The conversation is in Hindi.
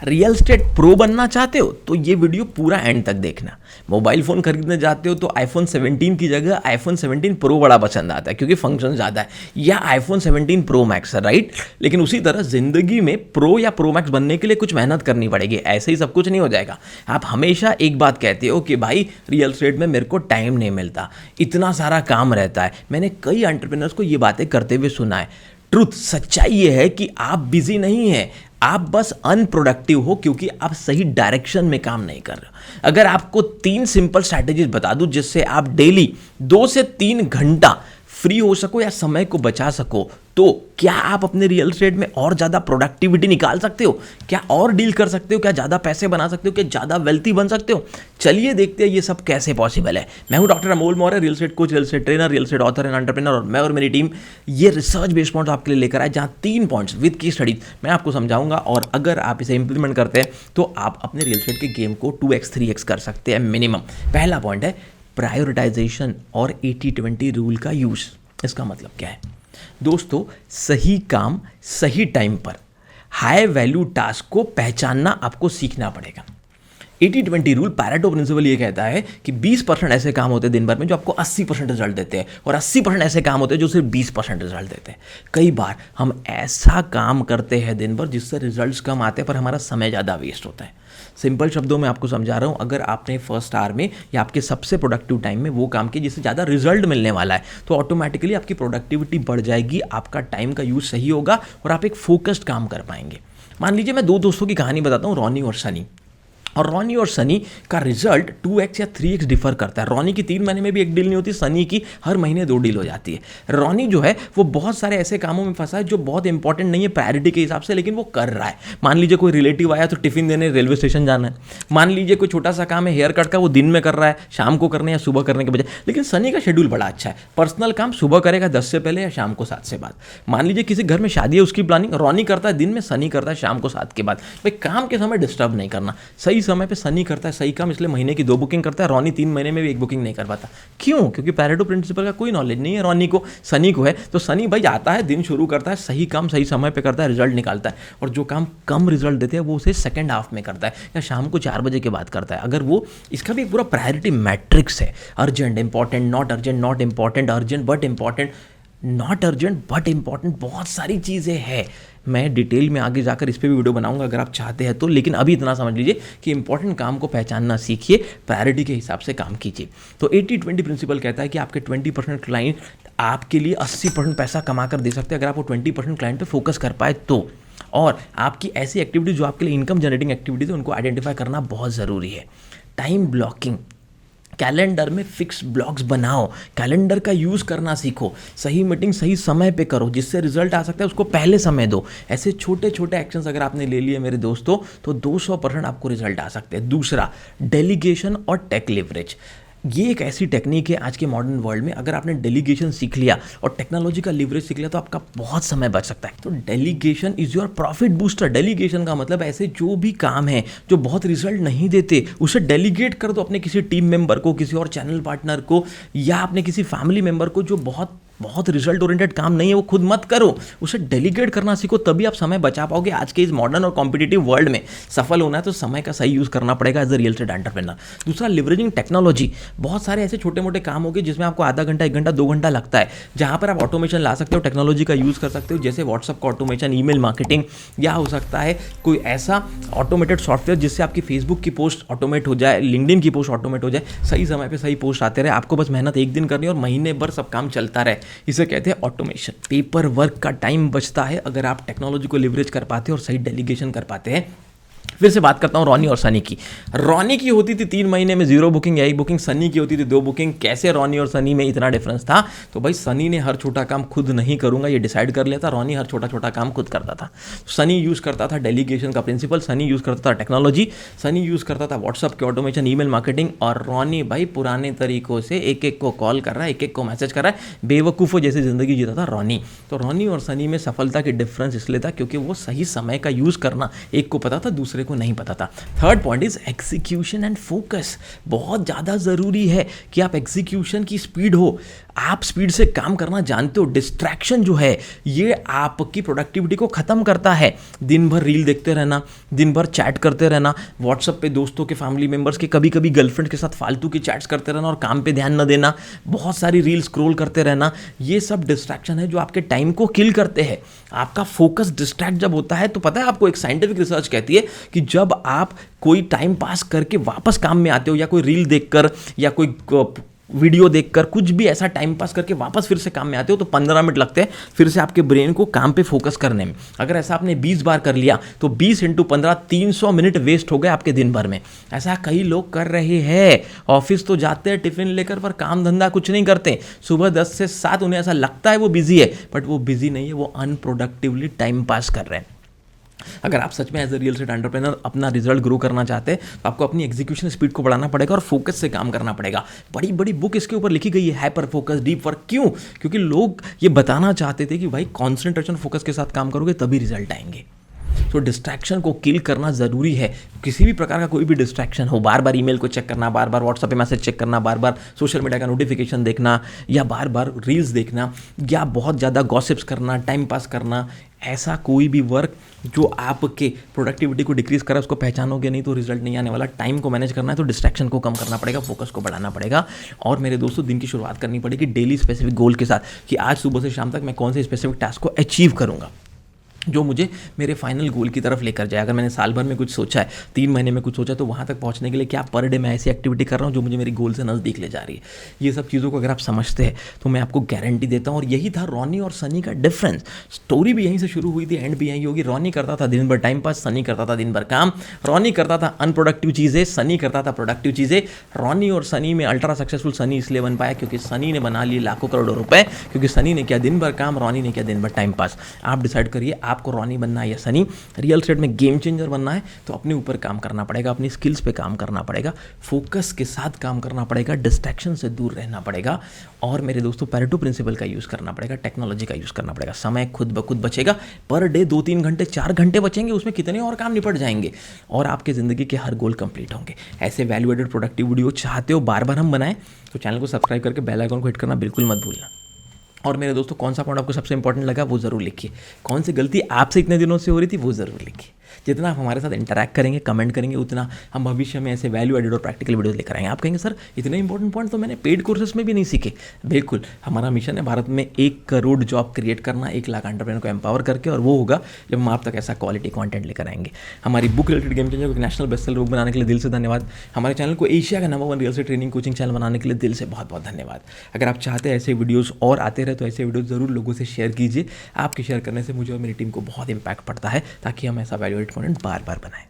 रियल एस्टेट प्रो बनना चाहते हो तो ये वीडियो पूरा एंड तक देखना। मोबाइल फ़ोन खरीदने जाते हो तो आईफोन 17 की जगह आईफोन 17 प्रो बड़ा पसंद आता है क्योंकि फंक्शन ज़्यादा है, या आईफोन 17 प्रो मैक्स है, राइट। लेकिन उसी तरह ज़िंदगी में प्रो या प्रो मैक्स बनने के लिए कुछ मेहनत करनी पड़ेगी, ऐसे ही सब कुछ नहीं हो जाएगा। आप हमेशा एक बात कहते हो कि भाई रियल एस्टेट में मेरे को टाइम नहीं मिलता, इतना सारा काम रहता है। मैंने कई एंटरप्रेन्योर्स को ये बातें करते हुए सुना है। ट्रुथ, सच्चाई ये है कि आप बिजी नहीं हैं, आप बस अनप्रोडक्टिव हो क्योंकि आप सही डायरेक्शन में काम नहीं कर रहे हो। अगर आपको 3 सिंपल स्ट्रैटेजीज बता दूं जिससे आप डेली 2 से 3 घंटा फ्री हो सको या समय को बचा सको, तो क्या आप अपने रियल एस्टेट में और ज़्यादा प्रोडक्टिविटी निकाल सकते हो? क्या और डील कर सकते हो? क्या ज़्यादा पैसे बना सकते हो? क्या ज़्यादा वेल्थी बन सकते हो? चलिए देखते हैं ये सब कैसे पॉसिबल है। मैं हूं doctor Amol Maurya, real estate coach, real estate trainer, real estate author and entrepreneur, और मैं और मेरी टीम ये रिसर्च बेस्ड पॉइंट्स आपके लिए लेकर आए, जहाँ 3 पॉइंट्स विद की स्टडीज मैं आपको समझाऊंगा, और अगर आप इसे इंप्लीमेंट करते हैं तो आप अपने रियल एस्टेट के गेम को 2x 3x कर सकते हैं मिनिमम। पहला पॉइंट है प्रायोरिटाइजेशन और 80-20 रूल का यूज। इसका मतलब क्या है दोस्तों? सही काम सही टाइम पर हाई वैल्यू टास्क को पहचानना आपको सीखना पड़ेगा। 80-20 रूल, पैरेटो प्रिंसिपल, ये कहता है कि 20% ऐसे काम होते हैं दिन भर में जो आपको 80% रिजल्ट देते हैं, और 80% ऐसे काम होते हैं जो सिर्फ 20% रिजल्ट देते हैं। कई बार हम ऐसा काम करते हैं दिन भर जिससे रिजल्ट्स कम आते हैं पर हमारा समय ज़्यादा वेस्ट होता है। सिंपल शब्दों में आपको समझा रहा हूँ, अगर आपने फर्स्ट आवर में या आपके सबसे प्रोडक्टिव टाइम में वो काम किया जिससे ज़्यादा रिजल्ट मिलने वाला है, तो ऑटोमेटिकली आपकी प्रोडक्टिविटी बढ़ जाएगी, आपका टाइम का यूज़ सही होगा और आप एक फोकस्ड काम कर पाएंगे। मान लीजिए मैं 2 दोस्तों की कहानी बताता हूँ, रॉनी और सनी। और रॉनी और सनी का रिजल्ट 2x या 3x डिफर करता है। रॉनी की 3 महीने में भी एक डील नहीं होती, सनी की हर महीने 2 डील हो जाती है। रॉनी जो है वो बहुत सारे ऐसे कामों में फंसा है जो बहुत इंपॉर्टेंट नहीं है प्रायोरिटी के हिसाब से, लेकिन वो कर रहा है। मान लीजिए कोई रिलेटिव आया तो टिफिन देने रेलवे स्टेशन जाना है। मान लीजिए कोई छोटा सा काम है हेयर कट का, वो दिन में कर रहा है, शाम को करने या सुबह करने के बजाय। लेकिन सनी का शेड्यूल बड़ा अच्छा है, पर्सनल काम सुबह करेगा 10 से पहले या शाम को 7 से बाद। मान लीजिए किसी घर में शादी है, उसकी प्लानिंग रॉनी करता है दिन में, सनी करता है शाम को 7 के बाद। भाई काम के समय डिस्टर्ब नहीं करना, सही समय पर सनी करता है सही काम, इसलिए महीने की 2 बुकिंग करता है। रॉनी 3 महीने में भी 1 बुकिंग नहीं कर पाता। क्यों? क्योंकि पैरेटो प्रिंसिपल का कोई नॉलेज नहीं है रॉनी को, सनी को है। तो सनी भाई आता है, दिन शुरू करता है, सही काम सही समय पे करता है, रिजल्ट निकालता है, और जो काम कम रिजल्ट देते हैं वो उसे सेकंड हाफ में करता है या शाम को 4 बजे के बाद करता है। अगर वो, इसका भी एक पूरा प्रायोरिटी मैट्रिक्स है। Urgent, important, not urgent, not important, urgent but important, not urgent but important, बहुत सारी चीज़ें हैं। मैं डिटेल में आगे जाकर इस पर भी वीडियो बनाऊंगा अगर आप चाहते हैं तो, लेकिन अभी इतना समझ लीजिए कि इंपॉर्टेंट काम को पहचानना सीखिए, प्रायोरिटी के हिसाब से काम कीजिए। तो 80-20 प्रिंसिपल कहता है कि आपके 20% क्लाइंट आपके लिए 80% पैसा कमा कर दे सकते हैं अगर आप वो 20% क्लाइंट पे फोकस कर पाए तो। और आपकी ऐसी एक्टिविटीज जो आपके लिए इनकम जनरेटिंग एक्टिविटीज है उनको आइडेंटिफाई करना बहुत ज़रूरी है। टाइम ब्लॉकिंग, कैलेंडर में फिक्स ब्लॉक्स बनाओ, कैलेंडर का यूज़ करना सीखो, सही मीटिंग सही समय पे करो, जिससे रिजल्ट आ सकता है उसको पहले समय दो। ऐसे छोटे छोटे एक्शंस अगर आपने ले लिए मेरे दोस्तों तो 200% आपको रिजल्ट आ सकते हैं। दूसरा, डेलीगेशन और टेक लिवरेज। ये एक ऐसी टेक्निक है आज के मॉडर्न वर्ल्ड में, अगर आपने डेलीगेशन सीख लिया और टेक्नोलॉजी का लिवरेज सीख लिया तो आपका बहुत समय बच सकता है। तो delegation is your profit booster. Delegation का मतलब ऐसे जो भी काम है जो बहुत रिजल्ट नहीं देते उसे डेलीगेट कर दो अपने किसी टीम मेंबर को, किसी और चैनल पार्टनर को, या अपने किसी फैमिली मेंबर को जो बहुत रिजल्ट ओरिएंटेड काम नहीं है वो खुद मत करो, उसे डेलीगेट करना सीखो, तभी आप समय बचा पाओगे। आज के इस मॉडर्न और कॉम्पिटिटिव वर्ल्ड में सफल होना है तो समय का सही यूज़ करना पड़ेगा as a real estate entrepreneur. दूसरा, लिवरेजिंग टेक्नोलॉजी। बहुत सारे ऐसे छोटे मोटे काम होंगे जिसमें आपको आधा घंटा, 1 घंटा, 2 घंटा लगता है, जहाँ पर आप ऑटोमेशन ला सकते हो, टेक्नोलॉजी का यूज़ कर सकते हो, जैसे व्हाट्सअप का ऑटोमेशन, ईमेल मार्केटिंग, या हो सकता है कोई ऐसा ऑटोमेटेड सॉफ्टवेयर जिससे आपकी फेसबुक की पोस्ट ऑटोमेट हो जाए, लिंक्डइन की पोस्ट ऑटोमेट हो जाए, सही समय पर सही पोस्ट आते रहे, आपको बस मेहनत 1 दिन करनी है और महीने भर सब काम चलता रहे। इसे कहते हैं ऑटोमेशन। पेपर वर्क का टाइम बचता है अगर आप टेक्नोलॉजी को लिवरेज कर पाते हैं और सही डेलीगेशन कर पाते हैं। फिर से बात करता हूँ रॉनी और सनी की। रॉनी की होती थी 3 महीने में 0 बुकिंग या 1 बुकिंग, सनी की होती थी 2 बुकिंग। कैसे रॉनी और सनी में इतना डिफरेंस था? तो भाई सनी ने हर छोटा काम खुद नहीं करूंगा ये डिसाइड कर लिया था, रॉनी हर छोटा छोटा काम खुद करता था। सनी यूज़ करता था डेलीगेशन का प्रिंसिपल, सनी यूज़ करता था टेक्नोलॉजी, सनी यूज़ करता था व्हाट्सअप के ऑटोमेशन, ईमेल मार्केटिंग, और रॉनी भाई पुराने तरीकों से एक एक को कॉल कर रहा है, एक एक को मैसेज कर रहा है, बेवकूफ़ों जैसी जिंदगी जीता था रॉनी। तो रॉनी और सनी में सफलता की डिफरेंस इसलिए था क्योंकि वो सही समय का यूज़ करना एक को पता था, दूसरे दूसरे को नहीं पता था। Third point is execution and focus. बहुत ज़्यादा ज़रूरी है कि आप एग्जीक्यूशन की स्पीड हो, आप स्पीड से काम करना जानते हो। डिस्ट्रैक्शन जो है ये आपकी प्रोडक्टिविटी को ख़त्म करता है। दिन भर रील देखते रहना, दिन भर चैट करते रहना, व्हाट्सएप पे दोस्तों के, फैमिली मेंबर्स के, कभी कभी गर्लफ्रेंड के साथ फालतू की चैट्स करते रहना और काम पे ध्यान न देना, बहुत सारी रील स्क्रॉल करते रहना, ये सब डिस्ट्रैक्शन है जो आपके टाइम को किल करते हैं। आपका फोकस डिस्ट्रैक्ट जब होता है तो पता है आपको, एक साइंटिफिक रिसर्च कहती है कि जब आप कोई टाइम पास करके वापस काम में आते हो, या कोई रील देखकर या कोई वीडियो देखकर, कुछ भी ऐसा टाइम पास करके वापस फिर से काम में आते हो, तो 15 मिनट लगते हैं फिर से आपके ब्रेन को काम पे फोकस करने में। अगर ऐसा आपने 20 बार कर लिया तो 20 × 15 300 मिनट वेस्ट हो गए आपके दिन भर में। ऐसा कई लोग कर रहे हैं। ऑफिस तो जाते हैं टिफिन लेकर, पर काम धंधा कुछ नहीं करते। सुबह 10 से 7 उन्हें ऐसा लगता है वो बिजी है, बट वो बिजी नहीं है, वो अनप्रोडक्टिवली टाइम पास कर रहे हैं। अगर आप सच में as a real estate entrepreneur अपना रिजल्ट ग्रो करना चाहते हैं तो आपको अपनी एग्जीक्यूशन स्पीड को बढ़ाना पड़ेगा और फोकस से काम करना पड़ेगा। बड़ी बड़ी बुक इसके ऊपर लिखी गई है, हाइपर फोकस, डीप वर्क। क्यों? क्योंकि लोग ये बताना चाहते थे कि भाई कॉन्सेंट्रेशन फोकस के साथ काम करोगे तभी रिजल्ट आएंगे। तो डिस्ट्रैक्शन को किल करना ज़रूरी है। किसी भी प्रकार का कोई भी डिस्ट्रैक्शन हो, बार बार ईमेल को चेक करना, बार बार व्हाट्सएप पे मैसेज चेक करना, बार बार सोशल मीडिया का नोटिफिकेशन देखना, या बार बार रील्स देखना, या बहुत ज़्यादा गॉसिप्स करना, टाइम पास करना, ऐसा कोई भी वर्क जो आपके प्रोडक्टिविटी को डिक्रीज करे, उसको पहचानोगे नहीं तो रिजल्ट नहीं आने वाला। टाइम को मैनेज करना है तो डिस्ट्रैक्शन को कम करना पड़ेगा, फोकस को बढ़ाना पड़ेगा। और मेरे दोस्तों, दिन की शुरुआत करनी पड़ेगी डेली स्पेसिफिक गोल के साथ कि आज सुबह से शाम तक मैं कौन से स्पेसिफिक टास्क को अचीव करूँगा जो मुझे मेरे फाइनल गोल की तरफ लेकर जाए। अगर मैंने साल भर में कुछ सोचा है, 3 महीने में कुछ सोचा, तो वहाँ तक पहुँचने के लिए क्या पर डे मैं ऐसी एक्टिविटी कर रहा हूँ जो मुझे मेरी गोल से नज़दीक ले जा रही है। ये सब चीज़ों को अगर आप समझते हैं तो मैं आपको गारंटी देता हूँ। और यही था रॉनी और सनी का डिफरेंस। स्टोरी भी यहीं से शुरू हुई थी, एंड भी यहीं होगी। रॉनी करता था दिन भर टाइम पास, सनी करता था दिन भर काम। रॉनी करता था अनप्रोडक्टिव चीज़ें, सनी करता था प्रोडक्टिव चीज़ें। रॉनी और सनी में अल्ट्रा सक्सेसफुल सनी इसलिए बन पाया क्योंकि सनी ने बना लिए लाखों करोड़ों रुपए, क्योंकि सनी ने किया दिन भर काम, रॉनी ने किया दिन भर टाइम पास। आप डिसाइड करिए आपको रॉनी बनना है या सनी। रियल एस्टेट में गेम चेंजर बनना है तो अपने ऊपर काम करना पड़ेगा, अपनी स्किल्स पे काम करना पड़ेगा, फोकस के साथ काम करना पड़ेगा, डिस्ट्रैक्शन से दूर रहना पड़ेगा। और मेरे दोस्तों, पेरेटो प्रिंसिपल का यूज़ करना पड़ेगा, टेक्नोलॉजी का यूज़ करना पड़ेगा। समय खुद ब खुद बचेगा। पर डे 2-3 घंटे, 4 घंटे बचेंगे, उसमें कितने और काम निपट जाएंगे और आपके ज़िंदगी के हर गोल कंप्लीट होंगे। ऐसे वैल्यू एडेड प्रोडक्टिव वीडियो चाहते हो बार बार हम बनाएं तो चैनल को सब्सक्राइब करके बेल आइकन को हिट करना बिल्कुल मत भूलना। और मेरे दोस्तों, कौन सा पॉइंट आपको सबसे इंपॉर्टेंट लगा वो ज़रूर लिखिए। कौन सी गलती आपसे इतने दिनों से हो रही थी वो ज़रूर लिखिए। जितना आप हमारे साथ इंटरैक्ट करेंगे, कमेंट करेंगे, उतना हम भविष्य में ऐसे वैल्यू एडेड और प्रैक्टिकल वीडियोस लेकर आएंगे। आप कहेंगे सर इतने इंपॉर्टेंट पॉइंट तो मैंने पेड कोर्सेज में भी नहीं सीखे। बिल्कुल, हमारा मिशन है भारत में 1 करोड़ जॉब क्रिएट करना, 1 लाख एंटरप्रेन्योर को एम्पावर करके, और वो होगा जब हम आप तक ऐसा क्वालिटी कंटेंट लेकर आएंगे। हमारी बुक रिलेटेड गेम चेंजर को नेशनल बेस्ट सेलर बुक बनाने के लिए दिल से धन्यवाद। हमारे चैनल को एशिया का number 1 real estate training coaching channel बनाने के लिए दिल से बहुत बहुत धन्यवाद। अगर आप चाहते हैं ऐसे वीडियोज़ और आते रहे तो ऐसे वीडियोज़ ज़रूर लोगों से शेयर कीजिए। आपके शेयर करने से मुझे और मेरी टीम को बहुत इंपैक्ट पड़ता है ताकि हम ऐसा वैल्यू एडेड कंटेंट बार बार बनाएं।